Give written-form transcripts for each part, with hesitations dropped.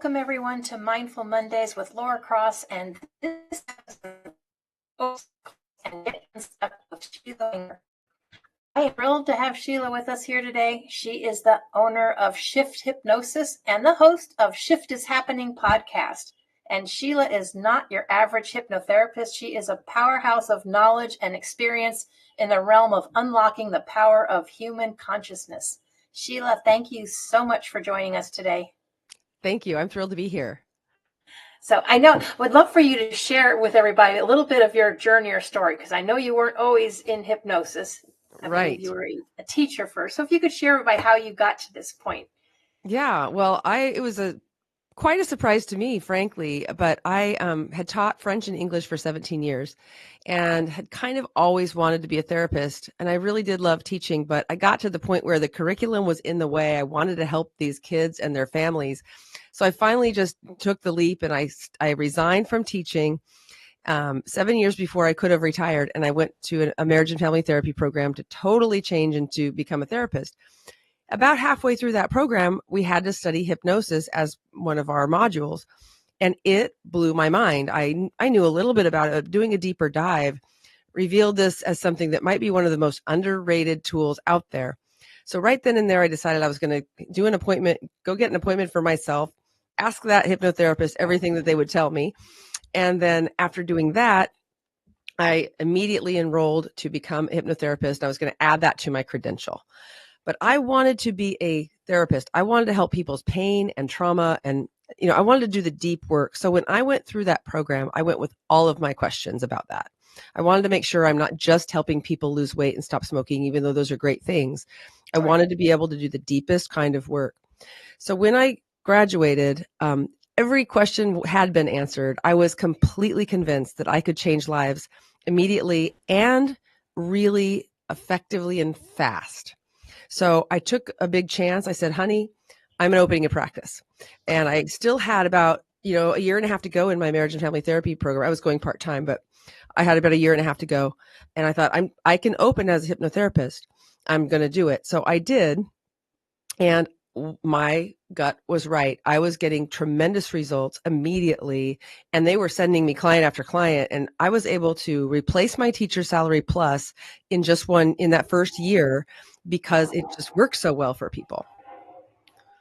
Welcome everyone to Mindful Mondays with Laura Cross, and this episode and Unstuck with Sheila Wenger. I am thrilled to have Sheila with us here today. She is the owner of Shift Hypnosis and the host of Shift is Happening podcast. And Sheila is not your average hypnotherapist. She is a powerhouse of knowledge and experience in the realm of unlocking the power of human consciousness. Sheila, thank you so much for joining us today. Thank you. I'm thrilled to be here. So I would love for you to share with everybody a little bit of your journey or story, because I know you weren't always in hypnosis. I believe you were a teacher first. So if you could share about how you got to this point. Yeah, well, it was quite a surprise to me, frankly, but I had taught French and English for 17 years and had kind of always wanted to be a therapist. And I really did love teaching, but I got to the point where the curriculum was in the way. I wanted to help these kids and their families. So I finally just took the leap and I resigned from teaching 7 years before I could have retired. And I went to a marriage and family therapy program to totally change and to become a therapist. About halfway through that program, we had to study hypnosis as one of our modules, and it blew my mind. I knew a little bit about it. Doing a deeper dive revealed this as something that might be one of the most underrated tools out there. So right then and there, I decided I was going to do an appointment, go get an appointment for myself, ask that hypnotherapist everything that they would tell me. And then after doing that, I immediately enrolled to become a hypnotherapist. I was going to add that to my credential. But I wanted to be a therapist. I wanted to help people's pain and trauma. And, I wanted to do the deep work. So when I went through that program, I went with all of my questions about that. I wanted to make sure I'm not just helping people lose weight and stop smoking, even though those are great things. I wanted to be able to do the deepest kind of work. So when I graduated, every question had been answered. I was completely convinced that I could change lives immediately and really effectively and fast. So I took a big chance. I said, honey, I'm opening a practice. And I still had about, a year and a half to go in my marriage and family therapy program. I was going part-time, but I had about a year and a half to go. And I thought, I can open as a hypnotherapist. I'm going to do it. So I did. And my gut was right. I was getting tremendous results immediately, and they were sending me client after client. And I was able to replace my teacher salary plus in that first year, because it just works so well for people.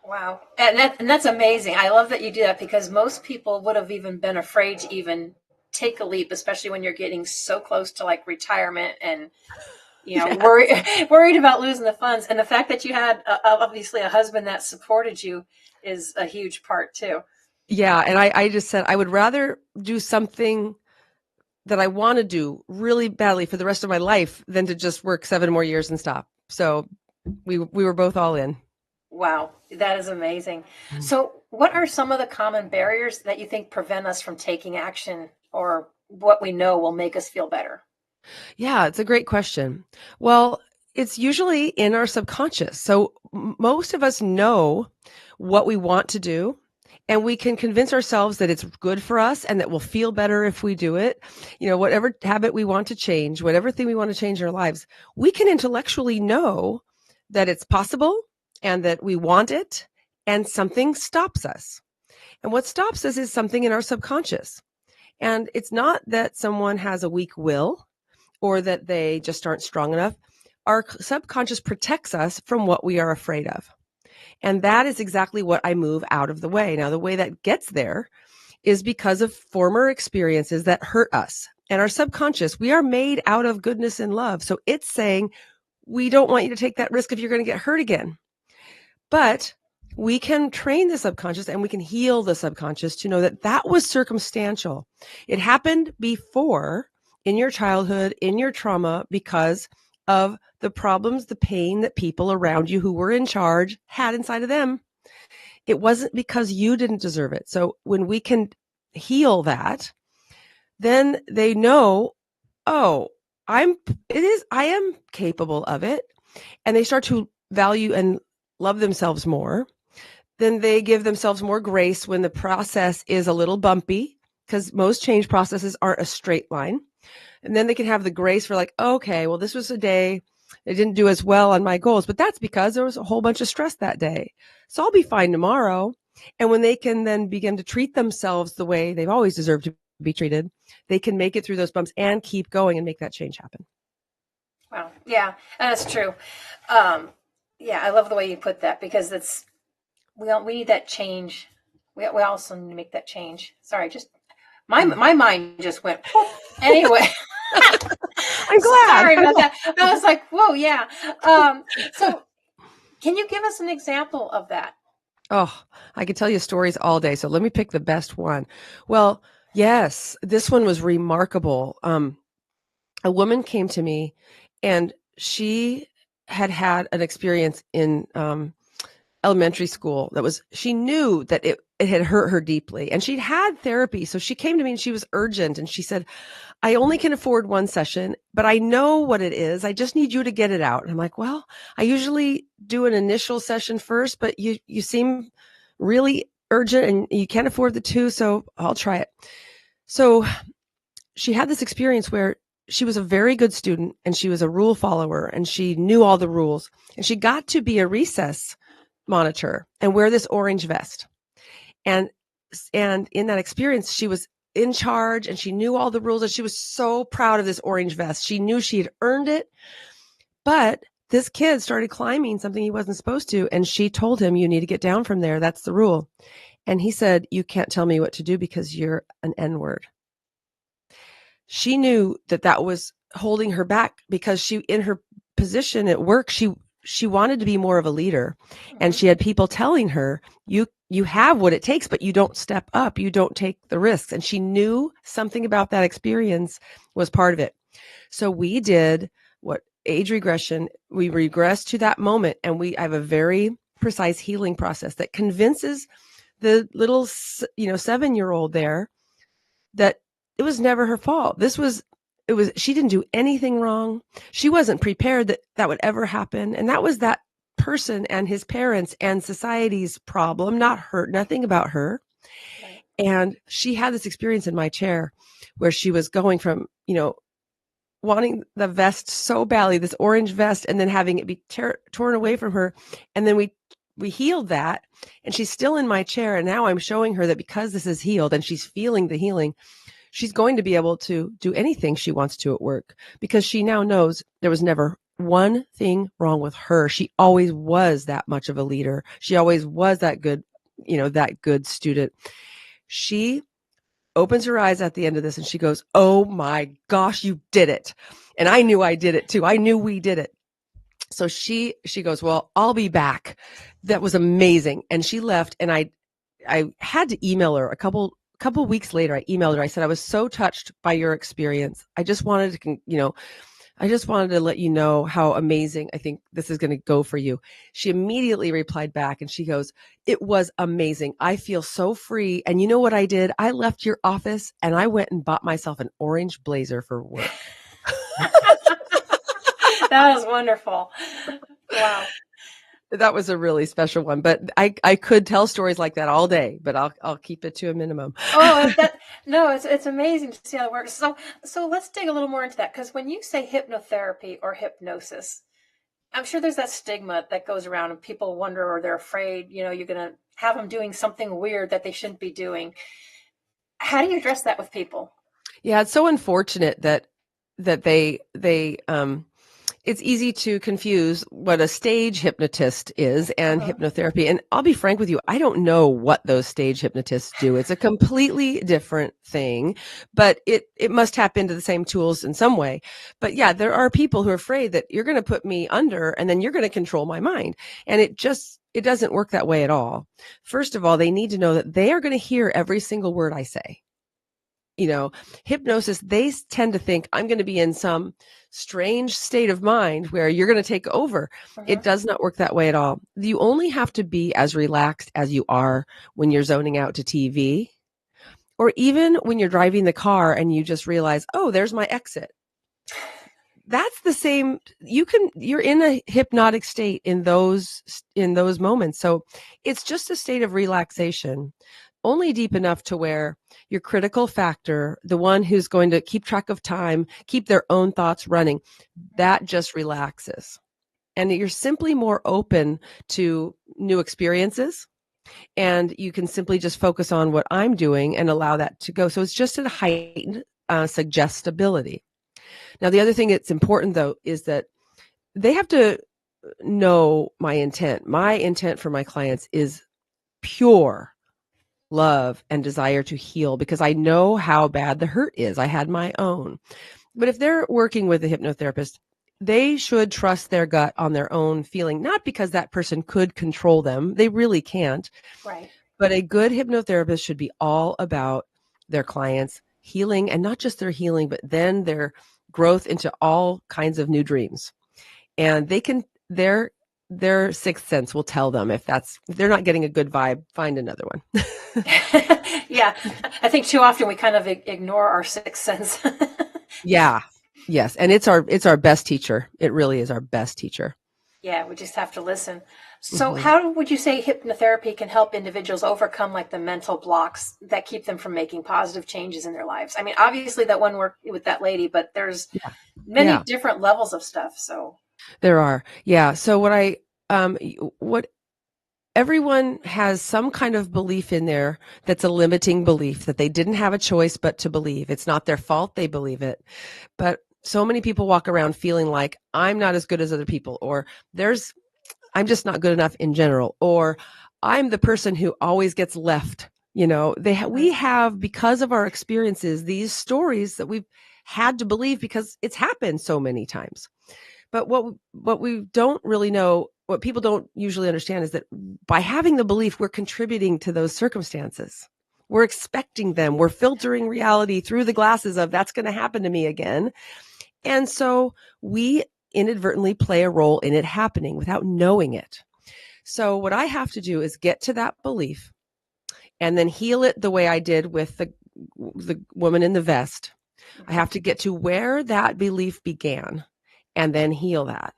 Wow. And that's amazing. I love that you do that, because most people would have even been afraid to even take a leap, especially when you're getting so close to like retirement and, yes. worried about losing the funds. And the fact that you had obviously a husband that supported you is a huge part too. Yeah. And I just said, I would rather do something that I want to do really badly for the rest of my life than to just work 7 more years and stop. So we were both all in. Wow, that is amazing. Mm-hmm. So what are some of the common barriers that you think prevent us from taking action, or what we know will make us feel better? Yeah, it's a great question. Well, it's usually in our subconscious. So most of us know what we want to do, and we can convince ourselves that it's good for us and that we'll feel better if we do it. Whatever habit we want to change, whatever thing we want to change in our lives, we can intellectually know that it's possible and that we want it, and something stops us. And what stops us is something in our subconscious. And it's not that someone has a weak will or that they just aren't strong enough. Our subconscious protects us from what we are afraid of. And that is exactly what I move out of the way. Now, the way that gets there is because of former experiences that hurt us. And our subconscious, we are made out of goodness and love. So it's saying, we don't want you to take that risk if you're going to get hurt again. But we can train the subconscious and we can heal the subconscious to know that that was circumstantial. It happened before in your childhood, in your trauma, because of the problems, the pain that people around you who were in charge had inside of them. It wasn't because you didn't deserve it. So when we can heal that, then they know, oh, I am capable of it. And they start to value and love themselves more. Then they give themselves more grace when the process is a little bumpy, because most change processes aren't a straight line. And then they can have the grace for like, okay, well, this was a day I didn't do as well on my goals, but that's because there was a whole bunch of stress that day. So I'll be fine tomorrow. And when they can then begin to treat themselves the way they've always deserved to be treated, they can make it through those bumps and keep going and make that change happen. Wow. Yeah, that's true. Yeah, I love the way you put that, because we need that change. We also need to make that change. Sorry, just my mind just went. Anyway, I'm glad. Sorry about that. I was like, whoa, yeah. So, can you give us an example of that? Oh, I could tell you stories all day. So let me pick the best one. Well, yes, this one was remarkable. A woman came to me, and she had an experience in elementary school she knew that it had hurt her deeply, and she'd had therapy. So she came to me and she was urgent, and she said, I only can afford one session, but I know what it is. I just need you to get it out. And I'm like, well, I usually do an initial session first, but you seem really urgent and you can't afford the two. So I'll try it. So she had this experience where she was a very good student and she was a rule follower and she knew all the rules, and she got to be a recess monitor and wear this orange vest. And in that experience, she was in charge and she knew all the rules, and she was so proud of this orange vest. She knew she had earned it. But this kid started climbing something he wasn't supposed to, and she told him, you need to get down from there. That's the rule. And he said, you can't tell me what to do because you're an N-word. She knew that was holding her back, because she, in her position at work, she wanted to be more of a leader. And she had people telling her, you have what it takes, but you don't step up. You don't take the risks. And she knew something about that experience was part of it. So we did what age regression, we regressed to that moment. And I have a very precise healing process that convinces the little, 7-year-old there that it was never her fault. She didn't do anything wrong. She wasn't prepared that would ever happen. And that was that person and his parents and society's problem, not her, nothing about her. Right. And she had this experience in my chair where she was going from, wanting the vest so badly, this orange vest, and then having it be torn away from her. And then we healed that, and she's still in my chair. And now I'm showing her that because this is healed and she's feeling the healing, she's going to be able to do anything she wants to at work, because she now knows there was never one thing wrong with her. She always was that much of a leader. She always was that good, that good student. She opens her eyes at the end of this and she goes, oh my gosh, you did it. And I knew I did it too. I knew we did it. So she goes, well, I'll be back. That was amazing. And she left, and I had to email her a couple weeks later. I emailed her. I said, I was so touched by your experience. I just wanted to let you know how amazing I think this is going to go for you. She immediately replied back and she goes, it was amazing. I feel so free. And you know what I did? I left your office and I went and bought myself an orange blazer for work. That was wonderful. Wow. That was a really special one, but I could tell stories like that all day, but I'll keep it to a minimum. It's amazing to see how it works. So let's dig a little more into that, because when you say hypnotherapy or hypnosis, I'm sure there's that stigma that goes around, and people wonder, or they're afraid, you're going to have them doing something weird that they shouldn't be doing. How do you address that with people? Yeah, it's so unfortunate that they it's easy to confuse what a stage hypnotist is and hypnotherapy. And I'll be frank with you, I don't know what those stage hypnotists do. It's a completely different thing, but it must tap into the same tools in some way. But yeah, there are people who are afraid that you're going to put me under and then you're going to control my mind. And it doesn't work that way at all. First of all, they need to know that they are going to hear every single word I say. Hypnosis, they tend to think I'm going to be in some strange state of mind where you're going to take over. It does not work that way at all. You only have to be as relaxed as you are when you're zoning out to TV, or even when you're driving the car and you just realize, oh, there's my exit. That's the same. You're in a hypnotic state in those moments. So it's just a state of relaxation, only deep enough to where your critical factor, the one who's going to keep track of time, keep their own thoughts running, that just relaxes. And you're simply more open to new experiences. And you can simply just focus on what I'm doing and allow that to go. So it's just a heightened suggestibility. Now, the other thing that's important, though, is that they have to know my intent. My intent for my clients is pure love and desire to heal, because I know how bad the hurt is. I had my own. But if they're working with a hypnotherapist, they should trust their gut on their own feeling, not because that person could control them. They really can't. Right. But a good hypnotherapist should be all about their clients' healing, and not just their healing, but then their growth into all kinds of new dreams. And they can, their sixth sense will tell them if they're not getting a good vibe, find another one. Yeah. I think too often we kind of ignore our sixth sense. Yeah. Yes. And it's our best teacher. It really is our best teacher. Yeah, we just have to listen. So how would you say hypnotherapy can help individuals overcome like the mental blocks that keep them from making positive changes in their lives? I mean, obviously that one worked with that lady, but there's many different levels of stuff. So there are. Yeah. So what everyone has some kind of belief in there that's a limiting belief that they didn't have a choice but to believe. It's not their fault they believe it. But so many people walk around feeling like I'm not as good as other people, or I'm just not good enough in general, or I'm the person who always gets left. We have, because of our experiences, these stories that we've had to believe because it's happened so many times. But what we don't really know, what people don't usually understand, is that by having the belief, we're contributing to those circumstances. We're expecting them. We're filtering reality through the glasses of that's going to happen to me again. And so we inadvertently play a role in it happening without knowing it. So what I have to do is get to that belief and then heal it the way I did with the woman in the vest. I have to get to where that belief began and then heal that.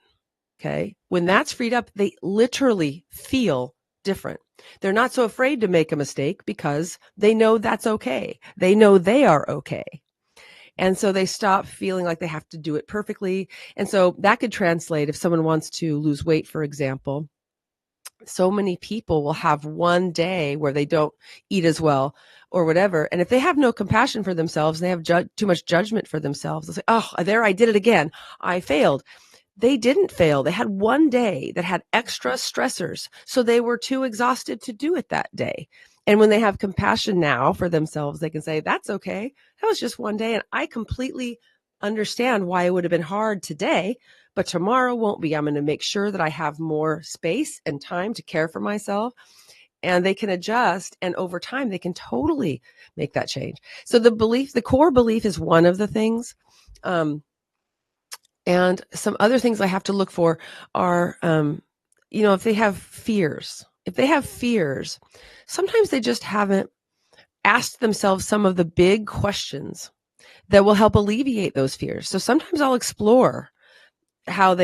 Okay. When that's freed up, they literally feel different. They're not so afraid to make a mistake because they know that's okay. They know they are okay. And so they stop feeling like they have to do it perfectly. And so that could translate if someone wants to lose weight, for example. So many people will have one day where they don't eat as well or whatever. And if they have no compassion for themselves, they have too much judgment for themselves. They'll say, oh, there, I did it again. I failed. They didn't fail. They had one day that had extra stressors. So they were too exhausted to do it that day. And when they have compassion now for themselves, they can say, that's okay. That was just one day. And I completely understand why it would have been hard today, but tomorrow won't be. I'm going to make sure that I have more space and time to care for myself. And they can adjust. And over time, they can totally make that change. So the core belief is one of the things. And some other things I have to look for are, if they have fears. If they have fears, sometimes they just haven't asked themselves some of the big questions that will help alleviate those fears. So sometimes I'll explore who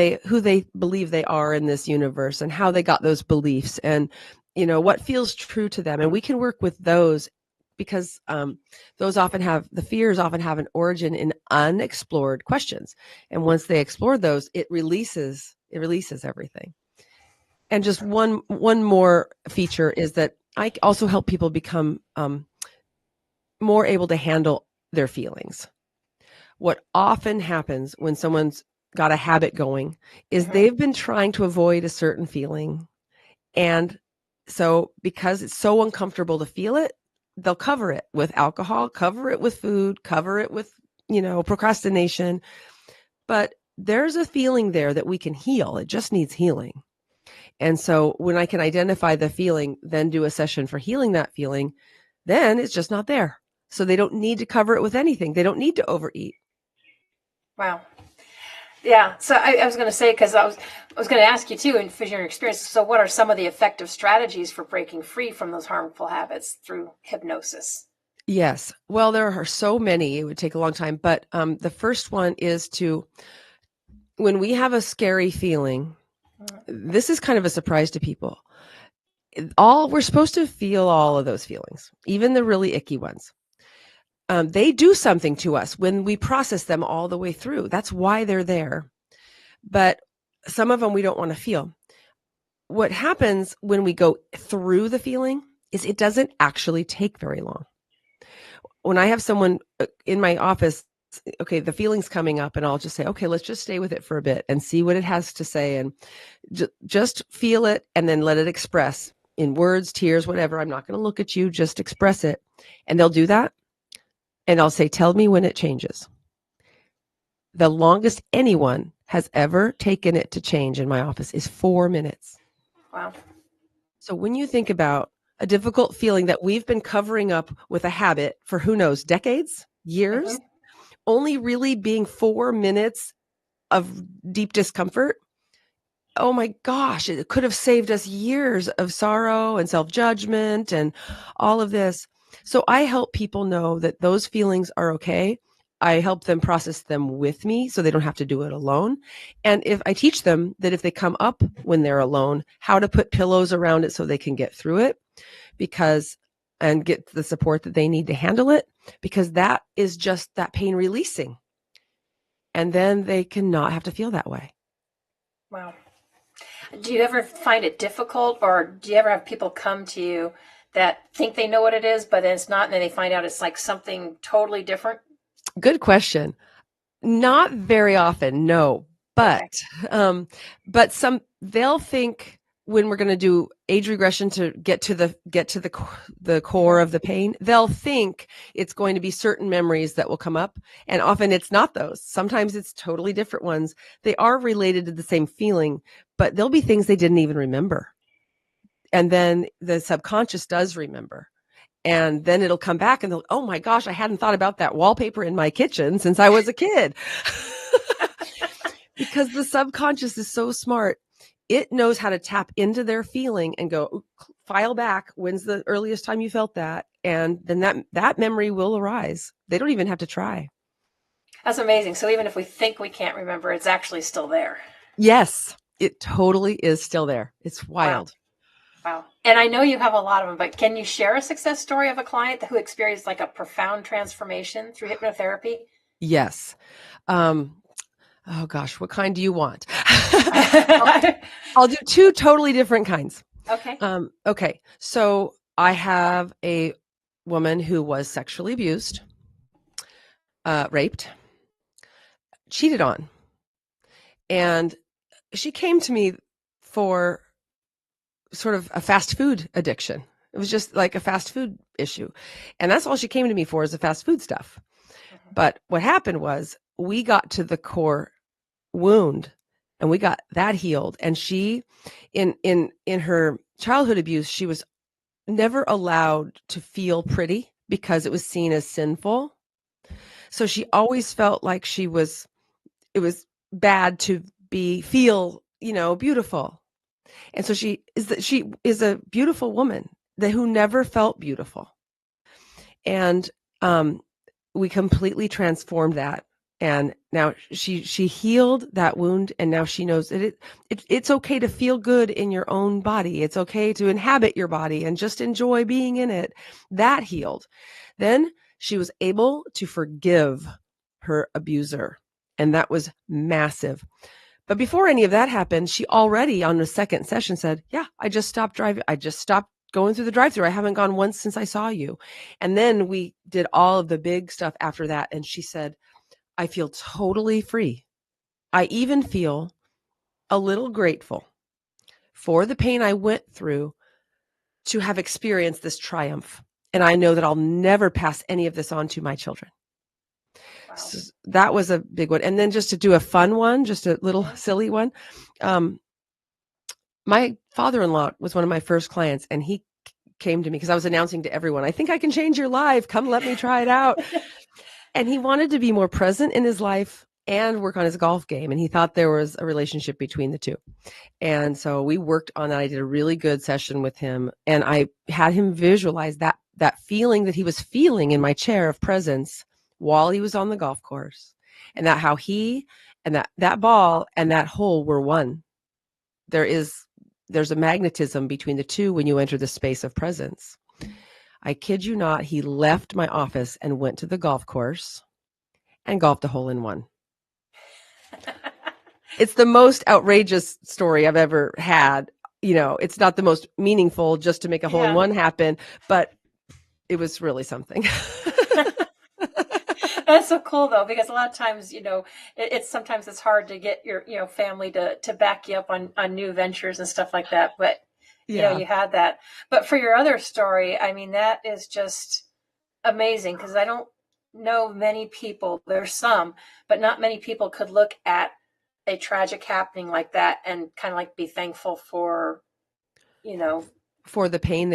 they believe they are in this universe and how they got those beliefs and, what feels true to them. And we can work with those because the fears often have an origin in unexplored questions. And once they explore those, it releases everything. And just one more feature is that I also help people become more able to handle their feelings. What often happens when someone's got a habit going is they've been trying to avoid a certain feeling. And so because it's so uncomfortable to feel it, they'll cover it with alcohol, cover it with food, cover it with, procrastination. But there's a feeling there that we can heal. It just needs healing. And so when I can identify the feeling, then do a session for healing that feeling, then it's just not there. So they don't need to cover it with anything. They don't need to overeat. Wow. Yeah. So I was going to say, because I was going to ask you too, in your experience. So what are some of the effective strategies for breaking free from those harmful habits through hypnosis? Yes. Well, there are so many. It would take a long time. But the first one is when we have a scary feeling, this is kind of a surprise to people. We're supposed to feel all of those feelings, even the really icky ones. They do something to us when we process them all the way through. That's why they're there. But some of them we don't want to feel. what happens when we go through the feeling is it doesn't actually take very long. When I have someone in my office, okay, the feeling's coming up, and I'll just say, okay, let's just stay with it for a bit and see what it has to say, and just feel it, and then let it express in words, tears, whatever. I'm not going to look at you, just express it. And they'll do that. And I'll say, tell me when it changes. The longest anyone has ever taken it to change in my office is 4 minutes. Wow. So when you think about a difficult feeling that we've been covering up with a habit for who knows, decades, years, only really being 4 minutes of deep discomfort, oh my gosh, it could have saved us years of sorrow and self-judgment and all of this. So I help people know that those feelings are okay. I help them process them with me so they don't have to do it alone. And if I teach them that if they come up when they're alone, how to put pillows around it so they can get through it, and get the support that they need to handle it, because that is just that pain releasing. And then they cannot have to feel that way. Wow. Do you ever find it difficult, or do you ever have people come to you that think they know what it is, but then it's not, and then they find out it's like something totally different? Good question. Not very often, no. But they'll think when we're going to do age regression to get to the core of the pain, they'll think it's going to be certain memories that will come up, and often it's not those. Sometimes it's totally different ones. They are related to the same feeling, but there'll be things they didn't even remember. And then the subconscious does remember. And then it'll come back and they'll, oh my gosh, I hadn't thought about that wallpaper in my kitchen since I was a kid. Because the subconscious is so smart. It knows how to tap into their feeling and go, file back. When's the earliest time you felt that? And then that memory will arise. They don't even have to try. That's amazing. So even if we think we can't remember, it's actually still there. Yes, it totally is still there. It's wild. Wow. And I know you have a lot of them, but can you share a success story of a client who experienced like a profound transformation through hypnotherapy? Yes. Oh gosh, what kind do you want? I'll do two totally different kinds. Okay. Okay. So I have a woman who was sexually abused, raped, cheated on. And she came to me for sort of a fast food addiction. It was just like a fast food issue. And that's all she came to me for, is the fast food stuff. But what happened was we got to the core wound and we got that healed. And she, in her childhood abuse, she was never allowed to feel pretty because it was seen as sinful. So she always felt like it was bad to feel, beautiful. And so she is a beautiful woman who never felt beautiful. And we completely transformed that. And now she healed that wound, and now she knows that it's okay to feel good in your own body. It's okay to inhabit your body and just enjoy being in it. That healed. Then she was able to forgive her abuser, and that was massive. But before any of that happened, she already on the second session said, yeah, I just stopped driving. I just stopped going through the drive-thru. I haven't gone once since I saw you. And then we did all of the big stuff after that. And she said, I feel totally free. I even feel a little grateful for the pain I went through to have experienced this triumph. And I know that I'll never pass any of this on to my children. Wow. So that was a big one. And then just to do a fun one, just a little silly one. My father-in-law was one of my first clients, and he came to me because I was announcing to everyone, I think I can change your life. Come let me try it out. And he wanted to be more present in his life and work on his golf game. And he thought there was a relationship between the two. And so we worked on that. I did a really good session with him, and I had him visualize that feeling that he was feeling in my chair of presence while he was on the golf course, and that how he and that ball and that hole were one. There's a magnetism between the two when you enter the space of presence. I kid you not, he left my office and went to the golf course and golfed a hole in one. It's the most outrageous story I've ever had. it's not the most meaningful just to make a hole in Yeah. one happen, but it was really something. That's so cool though, because a lot of times, sometimes it's hard to get your, family to back you up on new ventures and stuff like that. But, Yeah. you had that. But for your other story, I mean, that is just amazing, because I don't know many people, there's some, but not many people could look at a tragic happening like that and kind of like be thankful for, For the pain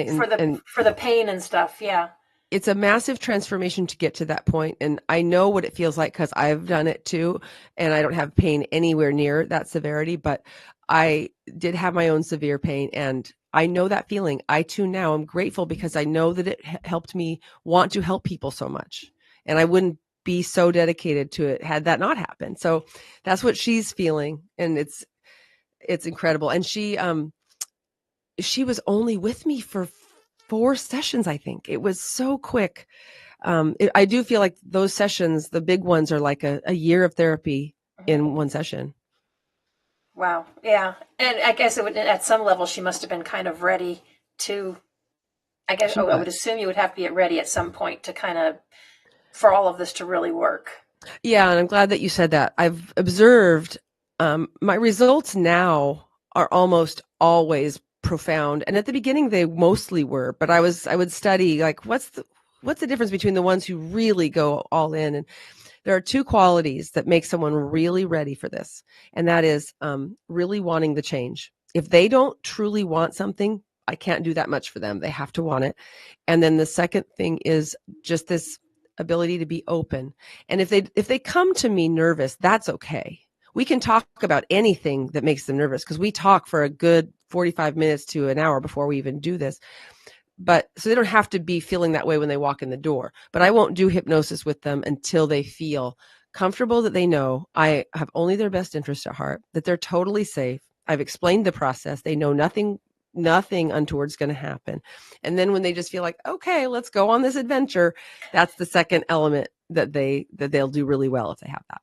for the pain and stuff. Yeah. it's a massive transformation to get to that point. And I know what it feels like because I've done it too. And I don't have pain anywhere near that severity, but I did have my own severe pain. And I know that feeling. I too now am grateful because I know that it helped me want to help people so much. And I wouldn't be so dedicated to it had that not happened. So that's what she's feeling. And it's incredible. And she was only with me for 4 sessions, I think. It was so quick. I do feel like those sessions, the big ones, are like a year of therapy in one session. Wow. Yeah. And I guess at some level, she must have been kind of ready to, I guess, I would assume you would have to be ready at some point to kind of, for all of this to really work. Yeah. And I'm glad that you said that. I've observed my results now are almost always profound. And at the beginning, they mostly were, but I would study like, what's the difference between the ones who really go all in? And there are 2 qualities that make someone really ready for this. And that is really wanting the change. If they don't truly want something, I can't do that much for them. They have to want it. And then the second thing is just this ability to be open. And if they come to me nervous, that's okay. We can talk about anything that makes them nervous because we talk for a good 45 minutes to an hour before we even do this. But so they don't have to be feeling that way when they walk in the door. But I won't do hypnosis with them until they feel comfortable, that they know I have only their best interest at heart, that they're totally safe. I've explained the process. They know nothing untoward's going to happen. And then when they just feel like, okay, let's go on this adventure, that's the second element that they'll do really well if they have that.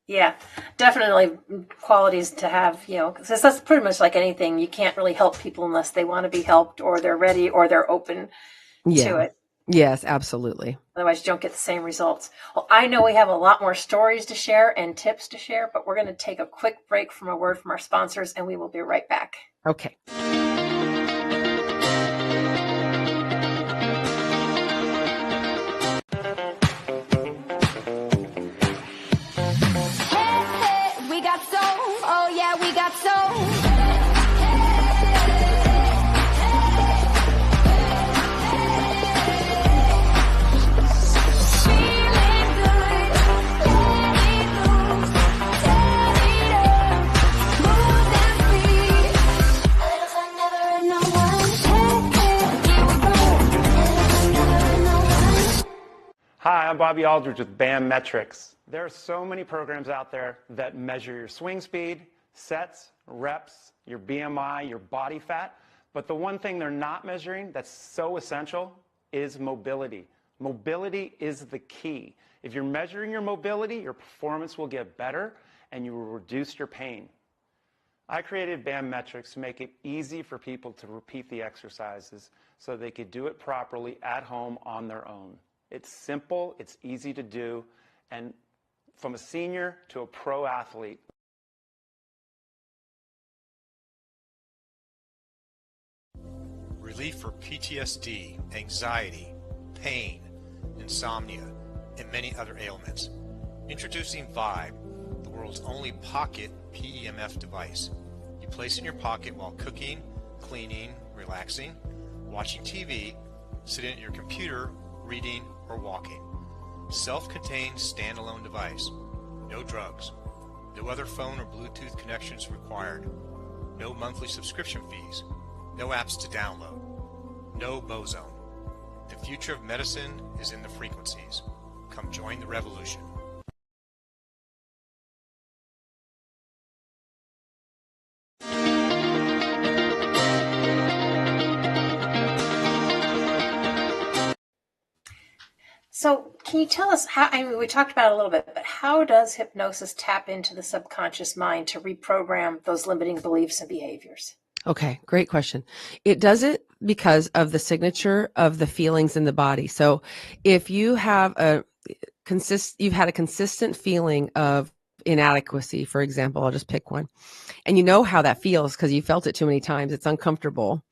Yeah, definitely qualities to have, because that's pretty much like anything. You can't really help people unless they want to be helped, or they're ready, or they're open to it. Yes, absolutely. Otherwise, you don't get the same results. Well, I know we have a lot more stories to share and tips to share, but we're going to take a quick break from a word from our sponsors, and we will be right back. Okay. Hi, I'm Bobby Aldridge with BAM Metrics. There are so many programs out there that measure your swing speed, sets, reps, your BMI, your body fat, but the one thing they're not measuring that's so essential is mobility. Mobility is the key. If you're measuring your mobility, your performance will get better and you will reduce your pain. I created BAM Metrics to make it easy for people to repeat the exercises so they could do it properly at home on their own. It's simple, it's easy to do, and from a senior to a pro athlete. Relief for PTSD, anxiety, pain, insomnia, and many other ailments. Introducing Vibe, the world's only pocket PEMF device. You place it in your pocket while cooking, cleaning, relaxing, watching TV, sitting at your computer, reading, or walking. Self-contained standalone device. No drugs. No other phone or Bluetooth connections required. No monthly subscription fees. No apps to download. No Bozone. The future of medicine is in the frequencies. Come join the revolution. So can you tell us how, I mean, we talked about it a little bit, but how does hypnosis tap into the subconscious mind to reprogram those limiting beliefs and behaviors? Okay, great question. It does it because of the signature of the feelings in the body. So if you have you've had a consistent feeling of inadequacy, for example, I'll just pick one, and you know how that feels because you felt it too many times. It's uncomfortable.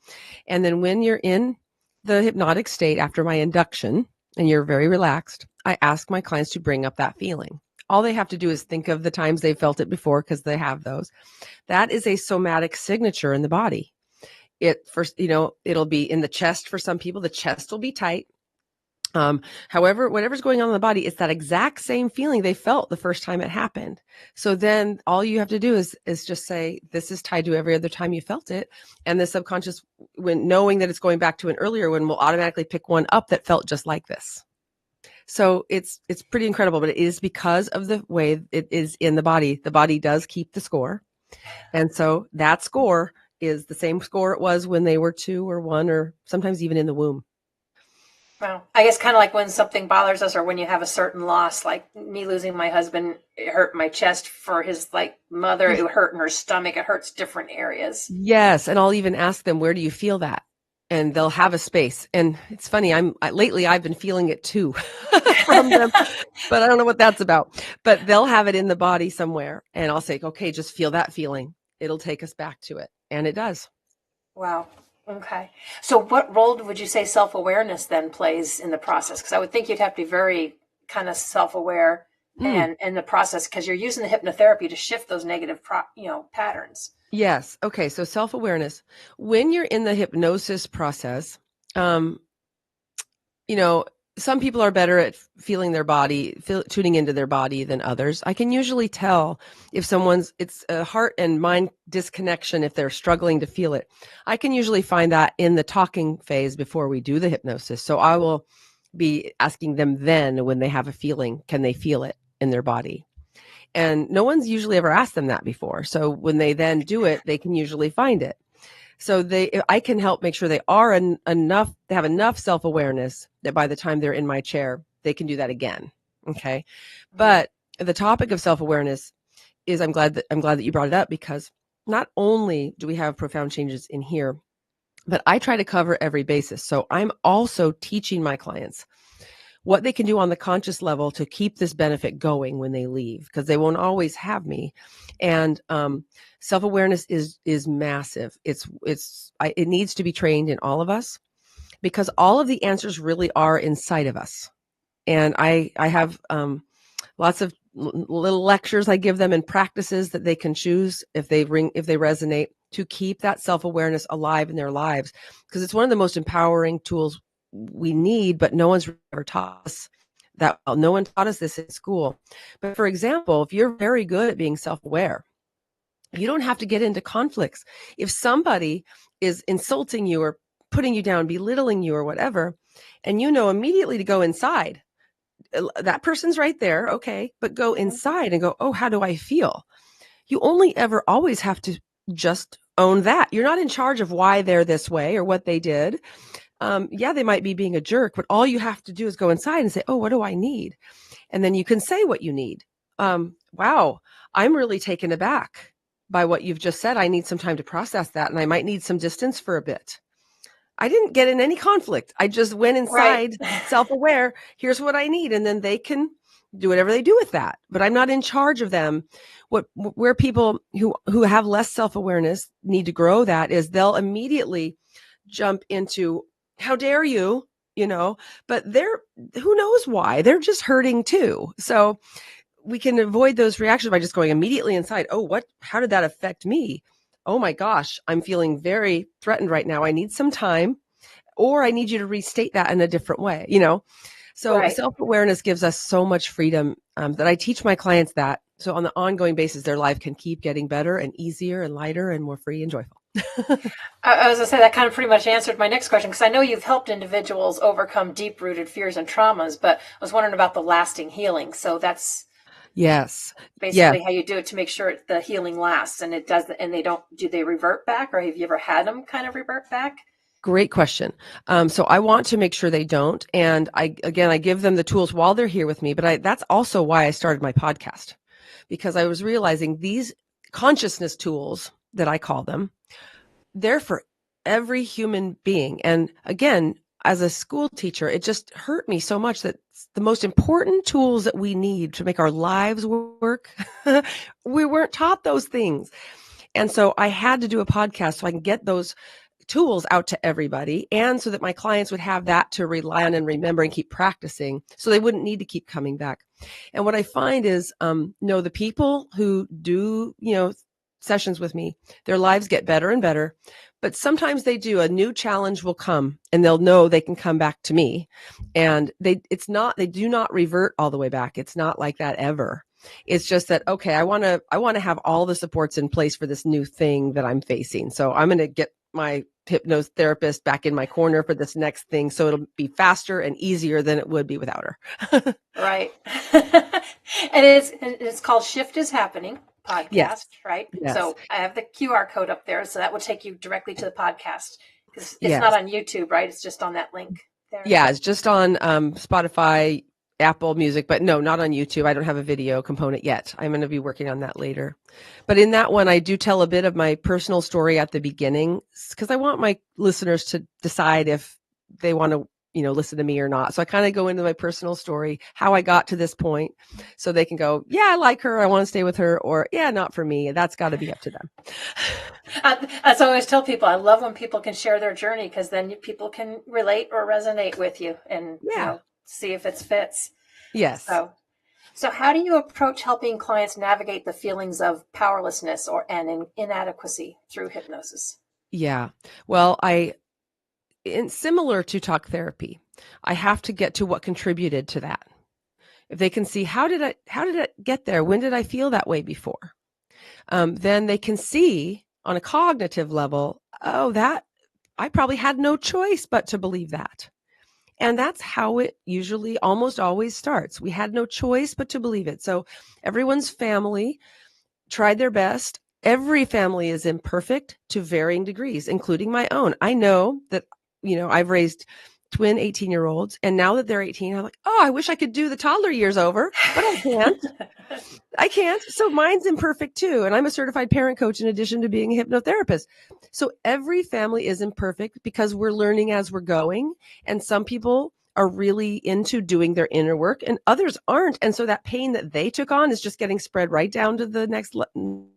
And then when you're in the hypnotic state after my induction and you're very relaxed, I ask my clients to bring up that feeling. All they have to do is think of the times they felt it before because they have those. That is a somatic signature in the body. It first, it'll be in the chest for some people. The chest will be tight. However, whatever's going on in the body, it's that exact same feeling they felt the first time it happened. So then all you have to do is just say, this is tied to every other time you felt it. And the subconscious, when knowing that it's going back to an earlier one, will automatically pick one up that felt just like this. So it's pretty incredible, but it is because of the way it is in the body. The body does keep the score. And so that score is the same score it was when they were 2 or 1, or sometimes even in the womb. Wow. I guess kind of like when something bothers us or when you have a certain loss, like me losing my husband, it hurt my chest. For his mother, it hurt in her stomach. It hurts different areas. Yes. And I'll even ask them, where do you feel that? And they'll have a space. And it's funny, lately I've been feeling it too from them, but I don't know what that's about. But they'll have it in the body somewhere. And I'll say, okay, just feel that feeling. It'll take us back to it. And it does. Wow. Okay. So what role would you say self-awareness then plays in the process? Because I would think you'd have to be very kind of self-aware and in the process, because you're using the hypnotherapy to shift those negative, patterns. Yes. Okay. So self-awareness, when you're in the hypnosis process, some people are better at feeling their body, tuning into their body than others. I can usually tell if it's a heart and mind disconnection, if they're struggling to feel it. I can usually find that in the talking phase before we do the hypnosis. So I will be asking them then, when they have a feeling, can they feel it in their body? And no one's usually ever asked them that before. So when they then do it, they can usually find it. So I can help make sure they have enough self-awareness that by the time they're in my chair, they can do that again. Okay. But the topic of self-awareness is, I'm glad that you brought it up, because not only do we have profound changes in here, but I try to cover every basis. So I'm also teaching my clients what they can do on the conscious level to keep this benefit going when they leave, because they won't always have me. And self-awareness is massive. It needs to be trained in all of us, because all of the answers really are inside of us. And I have lots of little lectures I give them and practices that they can choose if they resonate, to keep that self-awareness alive in their lives, because it's one of the most empowering tools we need, but no one's ever taught us that. Well, no one taught us this in school. But for example, if you're very good at being self-aware, you don't have to get into conflicts. If somebody is insulting you or putting you down, belittling you or whatever, and you know immediately to go inside, that person's right there. Okay. But go inside and go, oh, how do I feel? You only ever always have to just own that. You're not in charge of why they're this way or what they did. They might be being a jerk, but all you have to do is go inside and say, oh, what do I need? And then you can say what you need. Wow, I'm really taken aback by what you've just said. I need some time to process that, and I might need some distance for a bit. I didn't get in any conflict. I just went inside, self-aware. Here's what I need. And then they can do whatever they do with that. But I'm not in charge of them. Where people who have less self-awareness need to grow that is they'll immediately jump into, how dare you, but who knows why? They're just hurting too. So we can avoid those reactions by just going immediately inside. Oh, how did that affect me? Oh my gosh, I'm feeling very threatened right now. I need some time, or I need you to restate that in a different way, So self-awareness gives us so much freedom that I teach my clients that. So on the ongoing basis, their life can keep getting better and easier and lighter and more free and joyful. I was going to say that kind of pretty much answered my next question, because I know you've helped individuals overcome deep-rooted fears and traumas, but I was wondering about the lasting healing. So that's basically how you do it to make sure the healing lasts, and it does. And do they revert back, or have you ever had them kind of revert back? Great question. So I want to make sure they don't. And I give them the tools while they're here with me, but that's also why I started my podcast, because I was realizing these consciousness tools, that I call them, there for every human being. And again, as a school teacher, it just hurt me so much that the most important tools that we need to make our lives work, we weren't taught those things. And so I had to do a podcast so I can get those tools out to everybody, and so that my clients would have that to rely on and remember and keep practicing, so they wouldn't need to keep coming back. And what I find is, the people who do, sessions with me, their lives get better and better. But sometimes they do, a new challenge will come and they'll know they can come back to me, and they do not revert all the way back. It's not like that ever. It's just that, okay, I want to have all the supports in place for this new thing that I'm facing. So I'm going to get my hypnotherapist back in my corner for this next thing, so it'll be faster and easier than it would be without her. Right. And it's called Shift is Happening podcast, yes. Right? Yes. So I have the QR code up there, so that will take you directly to the podcast, because it's not on YouTube, right? It's just on that link there. Yeah, it's just on Spotify, Apple Music, but no, not on YouTube. I don't have a video component yet. I'm going to be working on that later. But in that one, I do tell a bit of my personal story at the beginning, because I want my listeners to decide if they want to, listen to me or not. So I kind of go into my personal story, how I got to this point, so they can go, yeah, I like her, I want to stay with her, or yeah, not for me. That's got to be up to them. As I always tell people, I love when people can share their journey, because then people can relate or resonate with you, and see if it fits. Yes. So how do you approach helping clients navigate the feelings of powerlessness and inadequacy through hypnosis? Yeah. Well, similar to talk therapy, I have to get to what contributed to that. If they can see, how did it get there? When did I feel that way before? Then they can see on a cognitive level, that I probably had no choice but to believe that. And that's how it usually almost always starts. We had no choice but to believe it. So everyone's family tried their best. Every family is imperfect to varying degrees, including my own. I know that, I've raised twin 18-year-olds, and now that they're 18, I'm like, I wish I could do the toddler years over, but I can't. I can't. So mine's imperfect too. And I'm a certified parent coach in addition to being a hypnotherapist. So every family is imperfect because we're learning as we're going. And some people are really into doing their inner work and others aren't. And so that pain that they took on is just getting spread right down to the next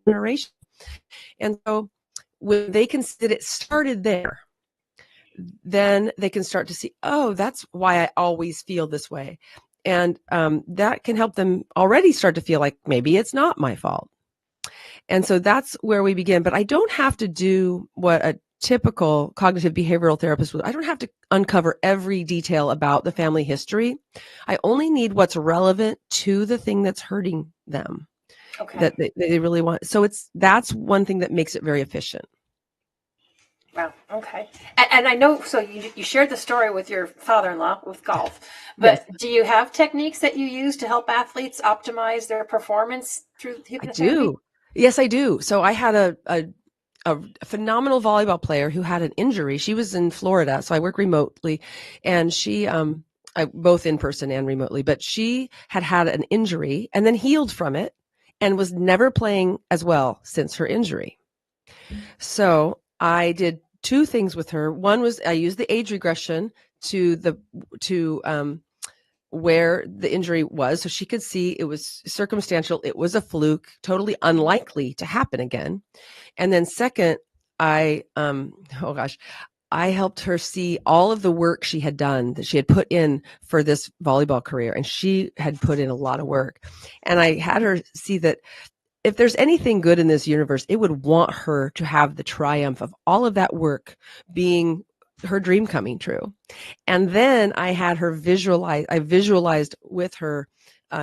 generation. And so when they can see that it started there, then they can start to see, that's why I always feel this way. And that can help them already start to feel like maybe it's not my fault. And so that's where we begin. But I don't have to do what a typical cognitive behavioral therapist would. I don't have to uncover every detail about the family history. I only need what's relevant to the thing that's hurting them. Okay. That they really want. So that's one thing that makes it very efficient. Wow. Okay. And I know, so you shared the story with your father-in-law with golf, but yes. Do you have techniques that you use to help athletes optimize their performance through hypnotherapy? I do. Yes, I do. So I had a phenomenal volleyball player who had an injury. She was in Florida, so I work remotely, and she, both in person and remotely, but she had an injury and then healed from it and was never playing as well since her injury. So I did two things with her. One was I used the age regression to where the injury was, so she could see it was circumstantial. It was a fluke, totally unlikely to happen again. And then second, I helped her see all of the work she had done, that she had put in for this volleyball career, and she had put in a lot of work. And I had her see that if there's anything good in this universe, it would want her to have the triumph of all of that work being her dream coming true. And then I had her visualized with her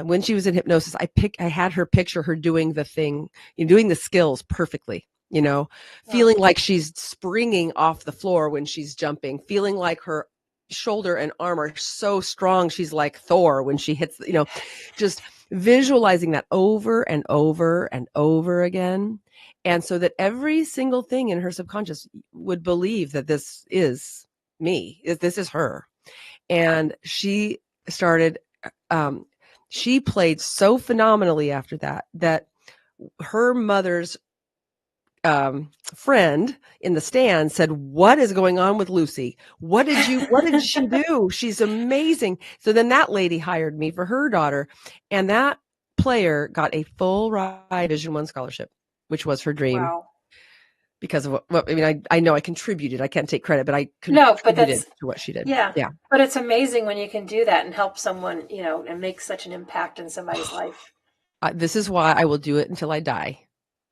when she was in hypnosis. I had her picture her doing the thing, doing the skills perfectly, feeling like she's springing off the floor when she's jumping, feeling like her shoulder and arm are so strong. She's like Thor when she hits, just visualizing that over and over and over again. And so that every single thing in her subconscious would believe that this is me, this is her. And she started, she played so phenomenally after that her mother's friend in the stand said, "What is going on with Lucy? What did she do? She's amazing." So then that lady hired me for her daughter, and that player got a full ride Division I scholarship, which was her dream. Wow. Because of what I mean, I know I contributed. I can't take credit, but I No, but contributed to what she did. yeah. Yeah. But it's amazing when you can do that and help someone, and make such an impact in somebody's life. This is why I will do it until I die.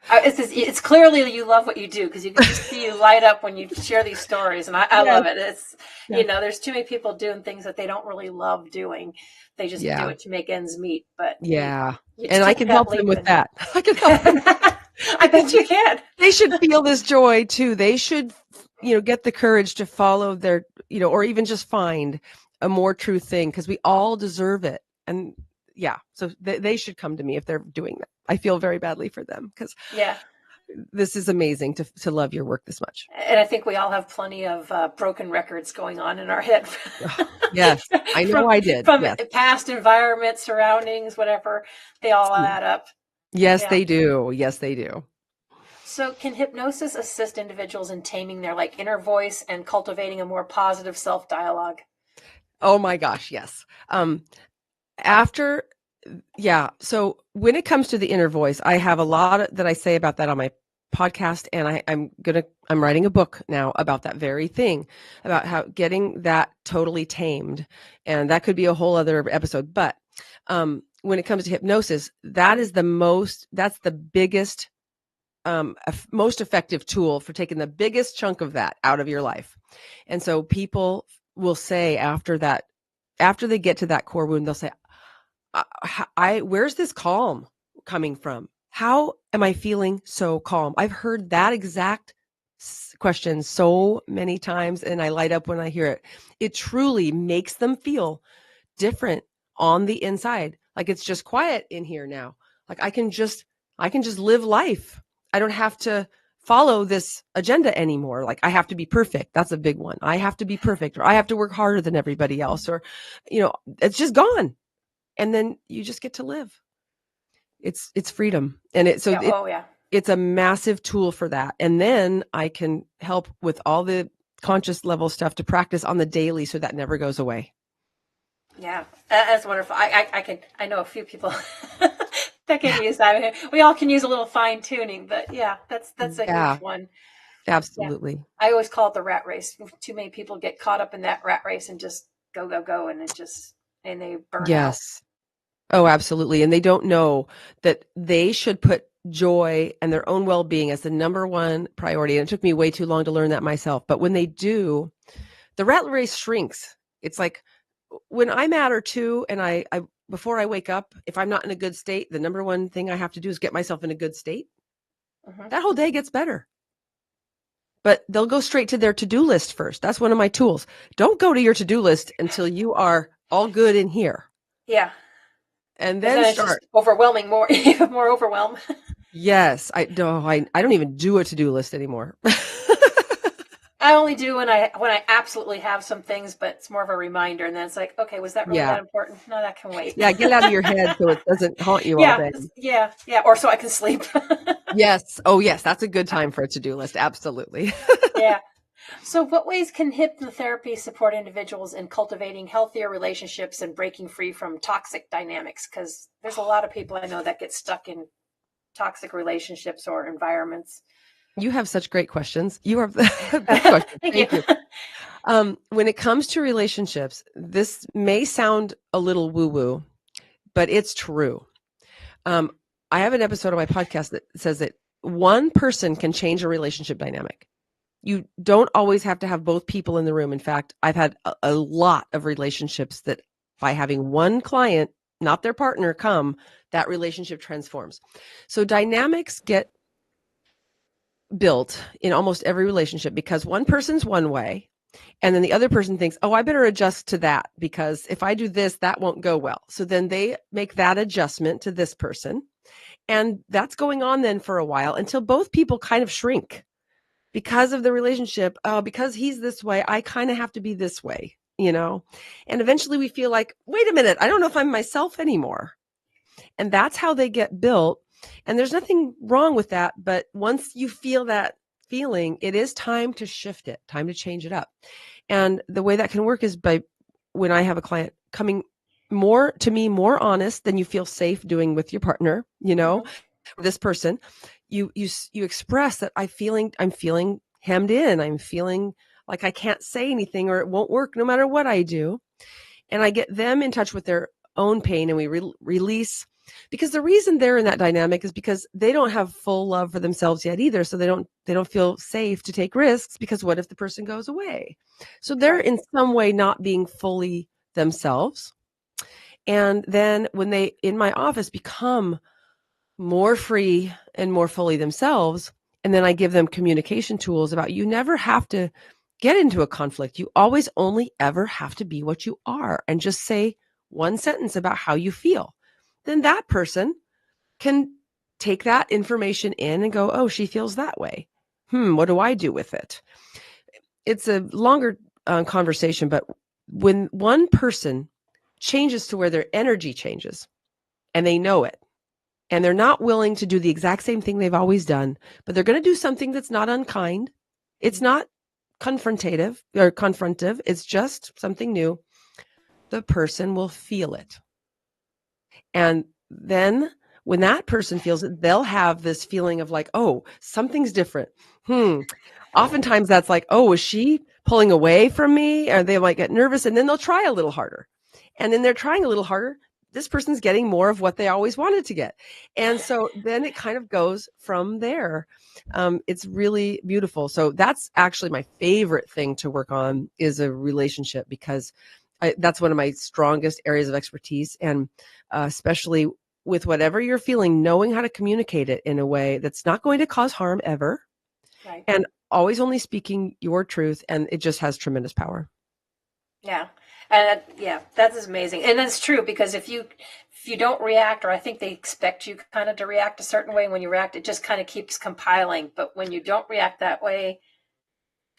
It's clearly you love what you do, because you can just see you light up when you share these stories, and I love it. It's there's too many people doing things that they don't really love doing. They just do it to make ends meet. But and I can help them with that. I can help them. I bet you can. They should feel this joy too. They should, get the courage to follow their, or even just find a more true thing, because we all deserve it. And so they should come to me if they're doing that. I feel very badly for them, because this is amazing to love your work this much. And I think we all have plenty of broken records going on in our head. Yes, I know I did. From past environment, surroundings, whatever, they all add up. Yes, they do. Yes, they do. So can hypnosis assist individuals in taming their inner voice and cultivating a more positive self-dialogue? Oh my gosh, yes. So when it comes to the inner voice, I have a lot that I say about that on my podcast, and I'm writing a book now about that very thing, about how getting that totally tamed, and that could be a whole other episode. But when it comes to hypnosis, that's the biggest, most effective tool for taking the biggest chunk of that out of your life. And so people will say after they get to that core wound, they'll say, where's this calm coming from? How am I feeling so calm? I've heard that exact question so many times, and I light up when I hear it. It truly makes them feel different on the inside. Like it's just quiet in here now. Like I can just live life. I don't have to follow this agenda anymore. Like I have to be perfect. That's a big one. I have to be perfect, or I have to work harder than everybody else, or, it's just gone. And then you just get to live. It's freedom. And it's a massive tool for that. And then I can help with all the conscious level stuff to practice on the daily, so that never goes away. Yeah, that's wonderful. I know a few people that can use that. We all can use a little fine tuning, but that's a huge one. Absolutely. Yeah. I always call it the rat race. Too many people get caught up in that rat race and just go, and they burn out. Yes. Oh, absolutely. And they don't know that they should put joy and their own well-being as the number one priority. And it took me way too long to learn that myself. But when they do, the rat race shrinks. It's like when I matter too, and I before I wake up, if I'm not in a good state, the number one thing I have to do is get myself in a good state. Mm-hmm. That whole day gets better. But they'll go straight to their to-do list first. That's one of my tools. Don't go to your to-do list until you are all good in here. Yeah. And then start. It's just overwhelming more, even more overwhelm. Yes. I don't even do a to-do list anymore. I only do when I absolutely have some things, but it's more of a reminder. And then it's like, okay, was that really that important? No, that can wait. Yeah. Get it out of your head so it doesn't haunt you all day. Yeah. Yeah. Or so I can sleep. Yes. Oh, yes. That's a good time for a to-do list. Absolutely. Yeah. So what ways can hypnotherapy support individuals in cultivating healthier relationships and breaking free from toxic dynamics? Because there's a lot of people I know that get stuck in toxic relationships or environments. You have such great questions. You are the best question. Thank you. When it comes to relationships, this may sound a little woo-woo, but it's true. I have an episode of my podcast that says that one person can change a relationship dynamic. You don't always have to have both people in the room. In fact, I've had a lot of relationships that by having one client, not their partner, come, that relationship transforms. So dynamics get built in almost every relationship because one person's one way, and then the other person thinks, oh, I better adjust to that because if I do this, that won't go well. So then they make that adjustment to this person. And that's going on then for a while until both people kind of shrink. Because of the relationship, because he's this way, I kind of have to be this way, And eventually we feel like, wait a minute, I don't know if I'm myself anymore. And that's how they get built. And there's nothing wrong with that. But once you feel that feeling, it is time to shift it, time to change it up. And the way that can work is by when I have a client coming more to me, more honest than you feel safe doing with your partner, this person, you express that I'm feeling hemmed in. I'm feeling like I can't say anything or it won't work no matter what I do. And I get them in touch with their own pain, and we release, because the reason they're in that dynamic is because they don't have full love for themselves yet either. So they don't feel safe to take risks, because what if the person goes away? So they're in some way not being fully themselves. And then when they, in my office, become more free and more fully themselves, and then I give them communication tools about, you never have to get into a conflict. You always only ever have to be what you are, and just say one sentence about how you feel. Then that person can take that information in and go, oh, she feels that way. What do I do with it? It's a longer conversation, but when one person changes to where their energy changes and they know it, and they're not willing to do the exact same thing they've always done, but they're going to do something that's not unkind. It's not confrontative. It's just something new. The person will feel it. And then when that person feels it, they'll have this feeling of like, oh, something's different. Oftentimes that's like, oh, is she pulling away from me? Or they might get nervous, and then they'll try a little harder. And then they're trying a little harder. This person's getting more of what they always wanted to get. And so then it kind of goes from there. It's really beautiful. So that's actually my favorite thing to work on, is a relationship, because that's one of my strongest areas of expertise. And especially with whatever you're feeling, knowing how to communicate it in a way that's not going to cause harm ever. Right. And always only speaking your truth. And it just has tremendous power. Yeah. And that is amazing. And that's true, because if you don't react, or I think they expect you kind of to react a certain way, when you react, it just kind of keeps compiling. But when you don't react that way,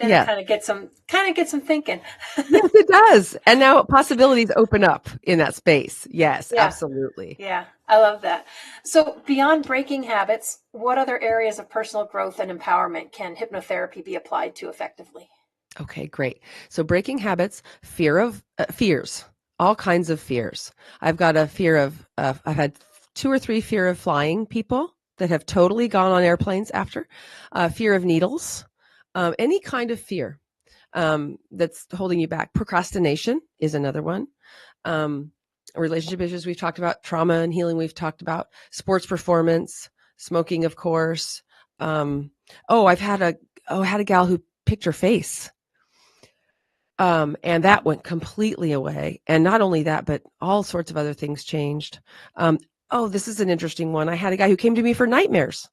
then it kind of gets them thinking. Yes, it does. And now possibilities open up in that space. Yes, absolutely. Yeah, I love that. So beyond breaking habits, what other areas of personal growth and empowerment can hypnotherapy be applied to effectively? Okay, great. So breaking habits, fears, all kinds of fears. I've got a fear of, I've had 2 or 3 fear of flying people that have totally gone on airplanes after, fear of needles, any kind of fear that's holding you back. Procrastination is another one. Relationship issues we've talked about, trauma and healing we've talked about, sports performance, smoking, of course. I had a gal who picked her face. And that went completely away. And not only that, but all sorts of other things changed. This is an interesting one. I had a guy who came to me for nightmares,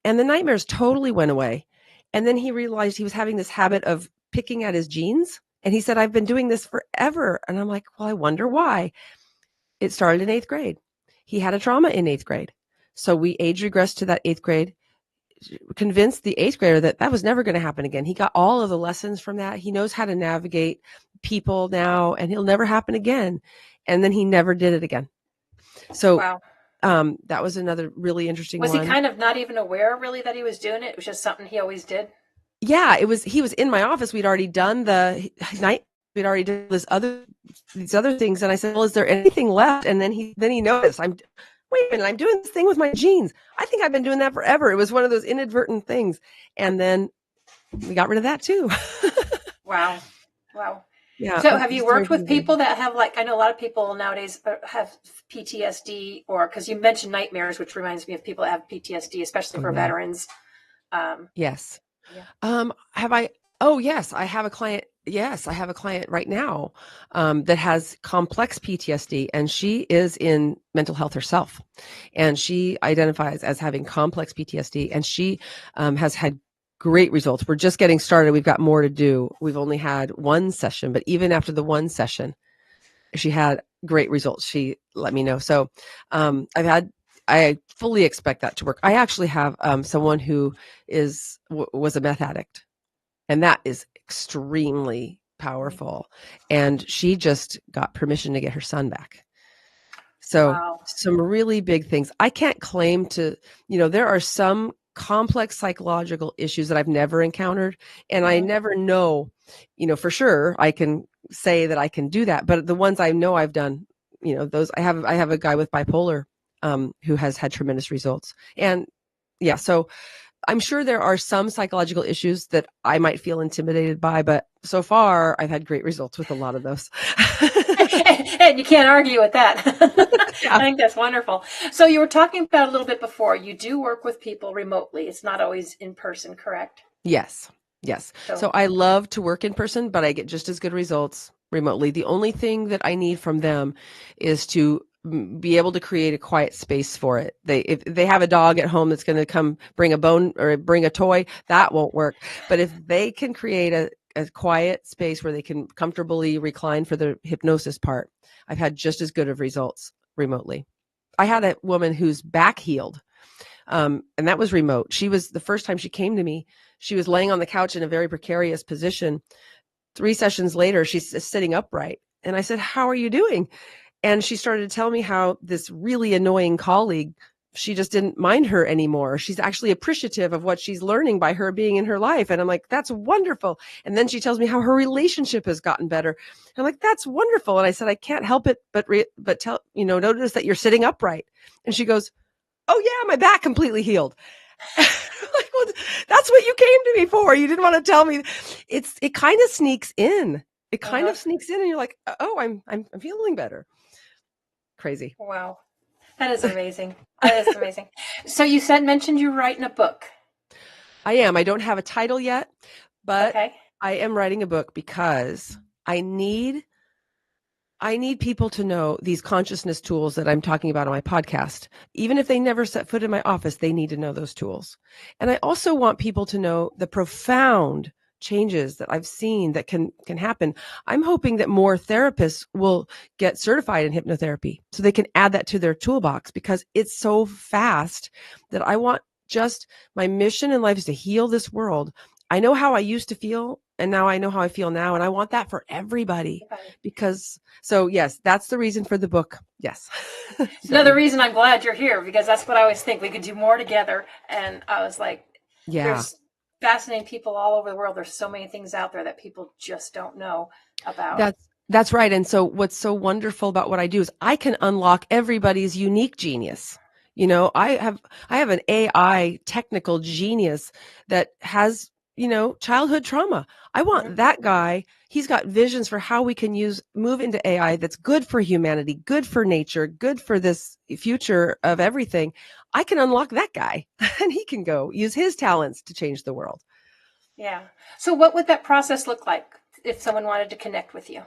and the nightmares totally went away. And then he realized he was having this habit of picking at his jeans. And he said, I've been doing this forever. And I'm like, well, I wonder why. It started in 8th grade. He had a trauma in 8th grade. So we age regressed to that 8th grade, convinced the 8th grader that was never going to happen again. He got all of the lessons from that. He knows how to navigate people now, and it'll never happen again. And then he never did it again. So wow. That was another really interesting one. Was he kind of not even aware really that he was doing it? It was just something he always did? Yeah, he was in my office. We'd already done the night. We'd already done these other things. And I said, well, is there anything left? And then he noticed, wait a minute, I'm doing this thing with my jeans. I think I've been doing that forever. It was one of those inadvertent things. And then we got rid of that too. Wow. Yeah. So have you worked with people that have, like, I know a lot of people nowadays have PTSD, or, because you mentioned nightmares, which reminds me of people that have PTSD, especially for veterans. Yes. Yeah. Have I? Oh, yes. I have a client. Yes, I have a client right now that has complex PTSD, and she is in mental health herself, and she identifies as having complex PTSD, and she has had great results. We're just getting started. We've got more to do. We've only had one session, but even after the one session, she had great results. She let me know. So I fully expect that to work. I actually have someone who was a meth addict, and that is extremely powerful. And she just got permission to get her son back. So Wow. some really big things. I can't claim to, there are some complex psychological issues that I've never encountered, and I never know, for sure I can say that I can do that. But the ones I know I've done, those I have a guy with bipolar who has had tremendous results. And yeah, so I'm sure there are some psychological issues that I might feel intimidated by, but so far I've had great results with a lot of those. And you can't argue with that. Yeah. I think that's wonderful. So you were talking about a little bit before, you do work with people remotely. It's not always in person, correct? Yes. So I love to work in person, but I get just as good results remotely. The only thing that I need from them is to be able to create a quiet space for it. If they have a dog at home that's going to come bring a bone or bring a toy, that won't work. But if they can create a quiet space where they can comfortably recline for the hypnosis part, I've had just as good of results remotely. I had a woman whose back healed. And that was remote. She was, the first time she came to me, she was laying on the couch in a very precarious position. 3 sessions later, she's sitting upright. And I said, "How are you doing?" And she started to tell me how this really annoying colleague, she just didn't mind her anymore. She's actually appreciative of what she's learning by her being in her life. And I'm like, "That's wonderful." And then she tells me how her relationship has gotten better. I'm like, "That's wonderful." And I said, "I can't help it, but notice that you're sitting upright." And she goes, "Oh yeah, my back completely healed." Like, well, that's what you came to me for. You didn't want to tell me. It kind of sneaks in. It kind of sneaks in, and you're like, "Oh, I'm feeling better." Crazy. Wow. That is amazing. That is amazing. So you mentioned you're writing a book. I am. I don't have a title yet, but Okay. I am writing a book because I need people to know these consciousness tools that I'm talking about on my podcast. Even if they never set foot in my office, they need to know those tools. And I also want people to know the profound changes that I've seen that can happen. I'm hoping that more therapists will get certified in hypnotherapy so they can add that to their toolbox, because it's so fast that I want, just my mission in life is to heal this world. I know how I used to feel, and now I know how I feel now. And I want that for everybody, because, so yes, that's the reason for the book. Yes. Another reason I'm glad you're here, because that's what I always think. We could do more together. And I was like, there's fascinating people all over the world. There's so many things out there that people just don't know about. That's right. And so what's so wonderful about what I do is I can unlock everybody's unique genius. I have an AI technical genius that has, childhood trauma. I want that guy. He's got visions for how we can move into AI that's good for humanity, good for nature, good for this future of everything. I can unlock that guy, and he can go use his talents to change the world. Yeah. So what would that process look like if someone wanted to connect with you?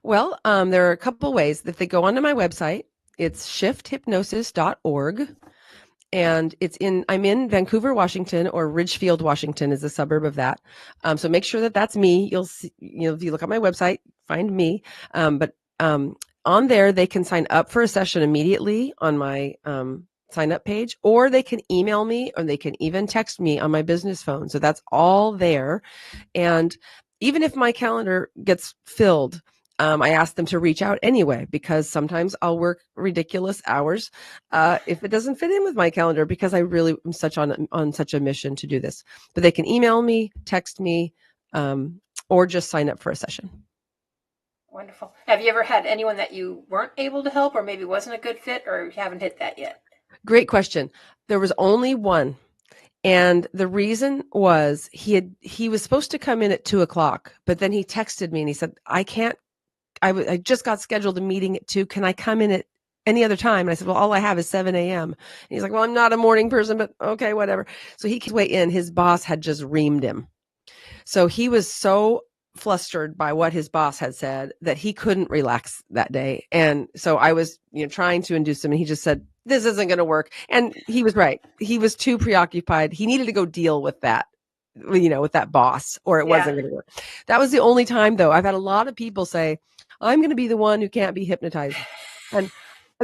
Well, there are a couple ways. If they go onto my website, it's shifthypnosis.org. And I'm in Vancouver, Washington, or Ridgefield, Washington is a suburb of that. So make sure that that's me. You'll see, if you look at my website, find me. But on there, they can sign up for a session immediately on my sign up page, or they can email me, or they can even text me on my business phone. So that's all there. And even if my calendar gets filled, I ask them to reach out anyway, because sometimes I'll work ridiculous hours if it doesn't fit in with my calendar, because I really am on such a mission to do this. But they can email me, text me, or just sign up for a session. Wonderful. Have you ever had anyone that you weren't able to help, or maybe wasn't a good fit, or you haven't hit that yet? Great question. There was only one. And the reason was he was supposed to come in at 2:00, but then he texted me and he said, "I can't. I just got scheduled a meeting at 2:00. Can I come in at any other time?" And I said, "Well, all I have is 7 a.m. And he's like, "Well, I'm not a morning person, but okay, whatever." So he came way in. His boss had just reamed him. So he was so flustered by what his boss had said that he couldn't relax that day. And so I was, trying to induce him, and he just said, "This isn't going to work." And he was right. He was too preoccupied. He needed to go deal with that, with that boss, or it wasn't going to work. That was the only time, though. I've had a lot of people say, "I'm going to be the one who can't be hypnotized." And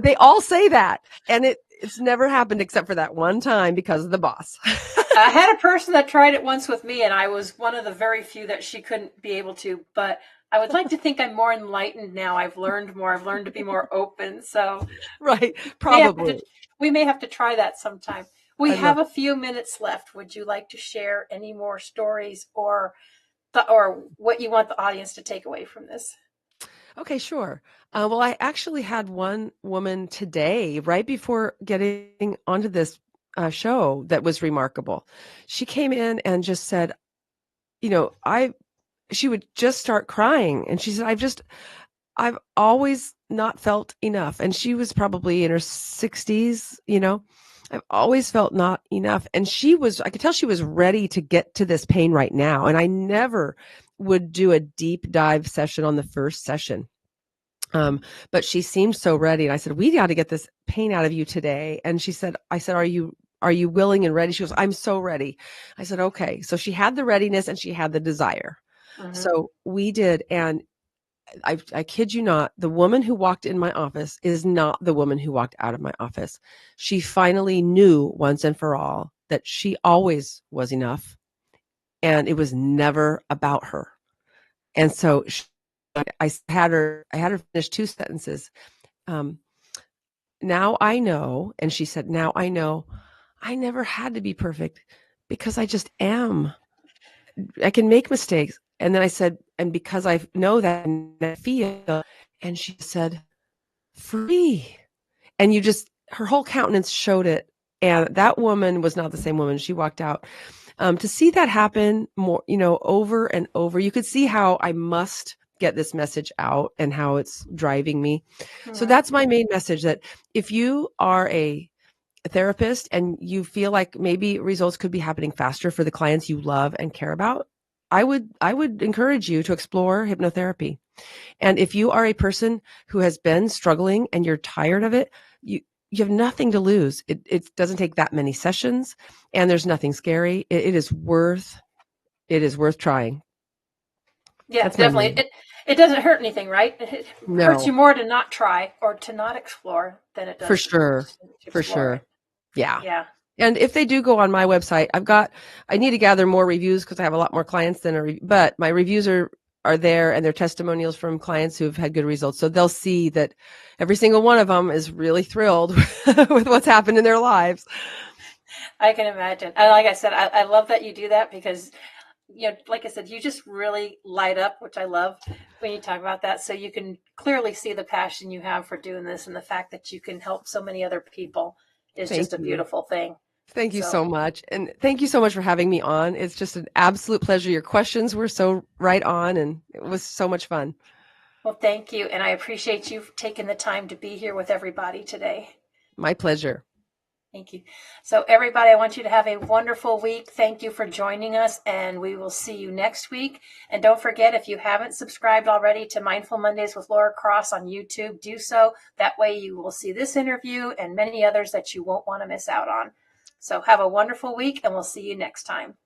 they all say that. And it's never happened except for that one time because of the boss. I had a person that tried it once with me, and I was one of the very few that she couldn't be able to, but I would like to think I'm more enlightened now. I've learned more. I've learned to be more open. So Right. we have Probably. we may have to try that sometime. We I'd love have a few minutes left. Would you like to share any more stories or what you want the audience to take away from this? Okay, sure. Well, I actually had one woman today, right before getting onto this show, that was remarkable. She came in and just said, you know, she would just start crying. And she said, I've always not felt enough. And she was probably in her 60s, you know, I've always felt not enough. And I could tell she was ready to get to this pain right now. And I never would do a deep dive session on the first session. But she seemed so ready. And I said, we got to get this pain out of you today. And I said, are you willing and ready? She goes, I'm so ready. I said, okay. So she had the readiness and she had the desire. Mm-hmm. So we did. And I kid you not, the woman who walked in my office is not the woman who walked out of my office. She finally knew once and for all that she always was enough and it was never about her. And so I had her finish two sentences. Now I know, and she said, now I know I never had to be perfect because I just am. I can make mistakes. And then I said, and because I know that and I feel, and she said, free. And her whole countenance showed it. And that woman was not the same woman. She walked out. To see that happen more, over and over, you could see how I must get this message out and how it's driving me. Mm-hmm. So that's my main message, that if you are a therapist and you feel like maybe results could be happening faster for the clients you love and care about, I would encourage you to explore hypnotherapy. And if you are a person who has been struggling and you're tired of it, you have nothing to lose. It doesn't take that many sessions and there's nothing scary. It is worth trying. Yeah, that's definitely. It doesn't hurt anything, right? It hurts you more to not try or to not explore than it does for sure. For sure. Yeah. Yeah. And if they do go on my website, I need to gather more reviews because I have a lot more clients but my reviews are there and they're testimonials from clients who've had good results. So they'll see that every single one of them is really thrilled with what's happened in their lives. I can imagine. And like I said, I love that you do that because, like I said, you just really light up, which I love when you talk about that. So you can clearly see the passion you have for doing this and the fact that you can help so many other people is just a beautiful thing. Thank you so much. And thank you so much for having me on. It's just an absolute pleasure. Your questions were so right on and it was so much fun. Well, thank you. And I appreciate you taking the time to be here with everybody today. My pleasure. Thank you. So everybody, I want you to have a wonderful week. Thank you for joining us, and we will see you next week. And don't forget, if you haven't subscribed already to Mindful Mondays with Laura Cross on YouTube, do so. That way you will see this interview and many others that you won't want to miss out on. So have a wonderful week, and we'll see you next time.